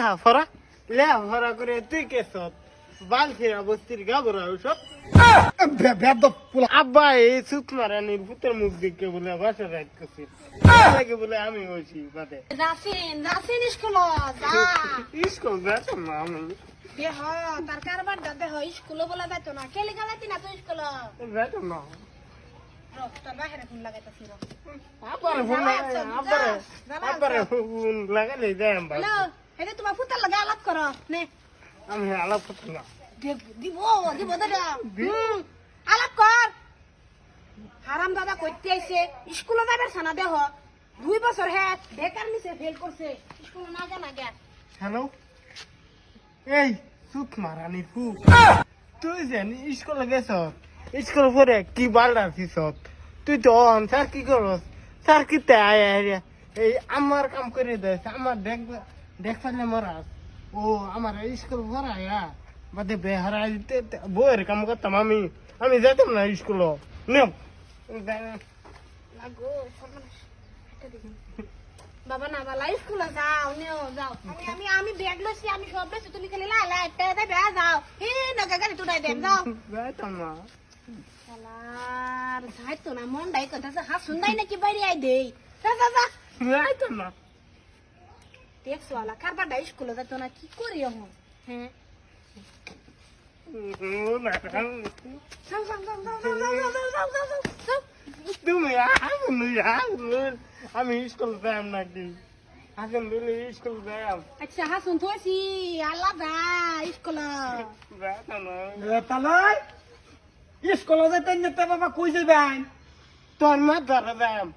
লেহাপড়া লেহাপড়া করে তুই কেছত বালখিরা বস্তির গাবরা ওসব আব্বা এই সুত মারানির ভূতের মুখ দেখে বলে বাসা রাইট করছি লাগে বলে আমি হইছি বাদে রাসিন স্কুল যা স্কুল যাইতাম না আমি দেহ তার কারবার দেহ স্কুলে বলা যাইতো না কেলি গালাতি না তুই স্কুল যাইতাম না তোর বাহিরে ফোন লাগাইতাছি আব্বারে ফোন আব্বারে ফোন লাগালে যাই হ্যালো এটা তোমার ফুতার লাগে আলাপ করো নে আমি আলাপ করতাম না দিব দিব দাদা আলাপ কর হারাম দাদা কইতে আইছে স্কুলে যাবার সানা দেহ 2 বছর হে বেকার নিছে ফেল করছে স্কুলে না জানা গে হ্যালো এই সুত মারানির ফুক তুই যেন স্কুলে গেছ স্কুল পরে কি বালটা আছিস তুই তো স্যার কি করস স্যার কি আয় এই আমার কাম করে দেয় আমার দেখ পারলে মরাস ও আমার স্কুল ভরায়া বাদে বেহারা বইয়ের কাম করতাম আমি যাইতাম না স্কুল নেম লাগো বাবা না বালা স্কুলে যাও নিও যাও আমি ব্যাগ লইছি আমি সব লইছি তুমি খালি লা একটা দেবে যাও হে নগা গাড়ি তুই দেন যাও যাইতাম না শালার যাইতো না মন ডাই কথা হা শুনদাই নাকি বাইরে আই দেই যা যা যা যাইতাম না দেখছো আলা কারবার ডাই স্কুলে যাইতো না কি করি এখন হ্যাঁ যাও যাও যাও যাও যাও যাও যাও যাও যাও তুমি আমি স্কুল যাইম নাকি হাসন দিলে স্কুল যাইম আচ্ছা হাসুন থইছি আল্লাহ যা স্কুলে যাইতাম না তালাই স্কুলে যাইতেন না বাবা কই যাইবেন তোর মাথাটা যাইম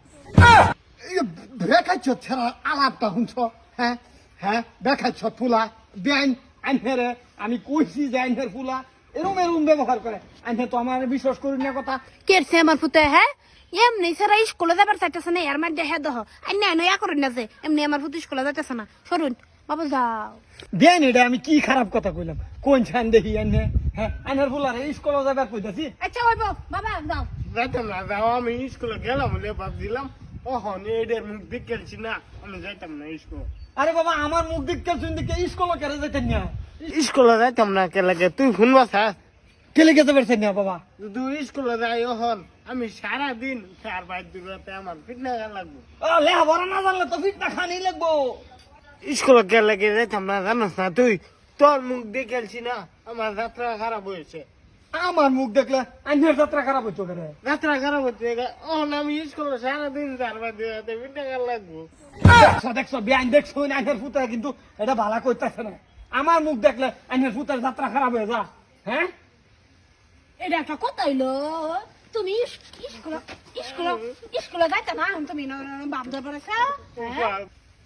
বেখাইছ ছেড়া আলাপটা শুনছ হ্যাঁ হ্যাঁ বেখাইছ ফুলা বেআইন আইনের আমি কইছি যে আইনের ফুলা এরম ব্যবহার করে আইনে তো আমার বিশ্বাস করি না কথা কেরছে আমার ফুতে হ্যাঁ এমনি সারা স্কুলে যাবার চাইতেছে না এর মধ্যে হে দহ আইনা নয়া করেন না যে এমনি আমার ফুতে স্কুলে যাইতেছে না সরুন বাবা যাও বেআইন এটা আমি কি খারাপ কথা কইলাম কোন ছান দেখি আইনে হ্যাঁ আইনের ফুলার স্কুলে যাবার কইতাছি আচ্ছা হইব বাবা যাও যাইতাম না যাও আমি স্কুলে গেলাম বলে ভাবছিলাম ওহন এদের মুখ দেখেছি না আমি যাইতাম না স্কুল আরে বাবা আমার মুখ দেখতে শুন দেখে স্কুলে কেন যাইতেন না স্কুলে যাইতাম না কে লাগে তুই ফোন বাসাস কেলে যেতে পারছেন না বাবা তুই স্কুলে যাই ওহন আমি সারাদিন 4-5 দূরতে আমার ফিটনা লাগবো লেহা বড় না জানলে তো ফিটনা খানি লাগবো স্কুলে কে লাগে যাইতাম না জানোস না তুই তোর মুখ দেখেছি না আমার যাত্রা খারাপ হয়েছে আমার মুখ দেখলে আইনের যাত্রা খারাপ হইতো কেন যাত্রা খারাপ হচ্ছে ওহন আমি স্কুলে সারাদিন 4-5 দূরতে ফিটনা লাগবো দেখছো বেআইন দেখছো আইনের ফুতা কিন্তু এটা ভালো করতেছে না আমার মুখ দেখলে আইনের ফুতার যাত্রা খারাপ হয়ে যা হ্যাঁ এটা একটা কথা হইলো তুমি স্কুলে যাইতে না তুমি বাপ ধরবার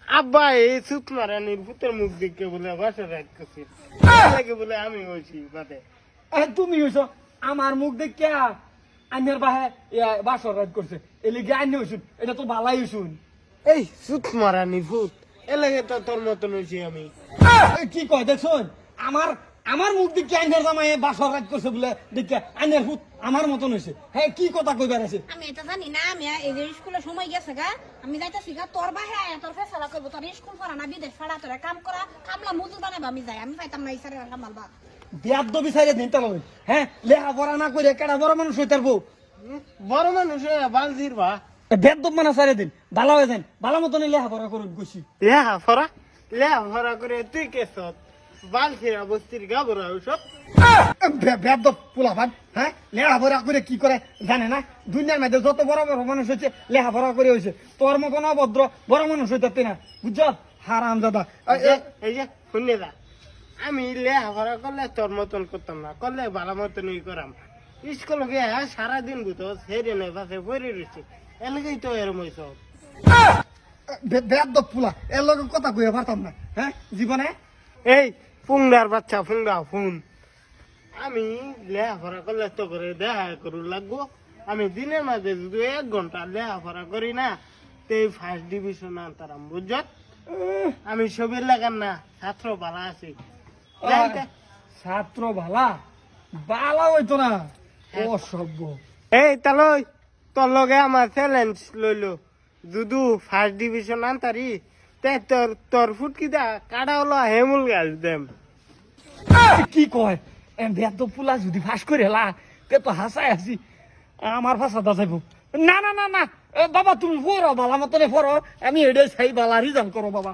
আব্বা এই সুত মারানির ভূতের মুখ দেখে বলে বাসা রাইট করছি লাগে বলে আমি হইছি বাদে তুমি হইছো আমার মুখ দেখে আইনের বাসর রাত করছে এলিগে আইন হইছুন এটা তো ভালাই হইছুন এই সুত মারানি ভূত এলাকে তো তোর মতন হয়েছি আমি কি কয় দেখুন আমার মুখ দেখে আইনের জামাই বাসর রাত করছে বলে দেখে আইনের ভূত আমার মতন হয়েছে হ্যাঁ কি কথা কইবার আছে আমি এটা জানি না আমি এই যে স্কুলে সময় গেছে গা আমি যাইতাছি গা তোর বাহিরে আয়া তোর ফেসলা করবো তোর স্কুল পড়া না বিদেশ পড়া তোর কাম করা কামলা মজুর বানাবা আমি যাই আমি পাইতাম না ইসারে কামালবা বিয়াদ্দ বিচারে দিন তার হ্যাঁ লেহা পড়া না করে কেডা বড় মানুষ হইতার বউ বড় মানুষ বালজির বা বেদ্য মানে সারে দিন ভালো হয়ে যান ভালো মতন লেহা পড়া করুন গুছি লেহা করে তুই কেছ বালখিরা বস্তির গাবরা ওসব বেদ্য পোলাপান হ্যাঁ লেহা পড়া করে কি করে জানে না দুনিয়ার মধ্যে যত বড় বড় মানুষ হচ্ছে লেহা পড়া করে হয়েছে তোর মতন অভদ্র বড় মানুষ হইতে না বুঝছ হারাম দাদা এই যে শুনে যা আমি লেহাপড়া করলে তোর মতন করতাম না করলে ভালো মতনই করাম স্কুল গিয়ে সারাদিন বুঝো সেরে নেই বাসে পড়ে রয়েছে এলাকাই তো এরম হয়েছ বেদ্য পোলা এর লগে কথা কইয়া পারতাম না হ্যাঁ জীবনে এই ফুংডার বাচ্চা ফুংডা ফোন আমি লেহাপড়া করলে তো করে দেখা করু লাগবো আমি দিনের মাঝে যদি 1 ঘন্টা লেহাপড়া করি না তো ফার্স্ট ডিভিশন আনতাম বুঝছ আমি ছবির লাগান না ছাত্র ভালো আছি ছাত্র ভালা বালা হইতো না অসভ্য এই তাহলে তোর লগে আমার চ্যালেঞ্জ লইলো যদু ফার্স্ট ডিভিশন আনতারি তে তোর ফুটকি দা কাটা হলো হেমুল গাছ দেম কি কয় বেদ পোলা যদি ফাঁস করে হেলা তে তো হাসাই আছি আমার ভাষা দা যাইব না না না না বাবা তুমি পড়ো বালা মতনে পড়ো আমি এটাই চাই বালা রিজাল্ট করো বাবা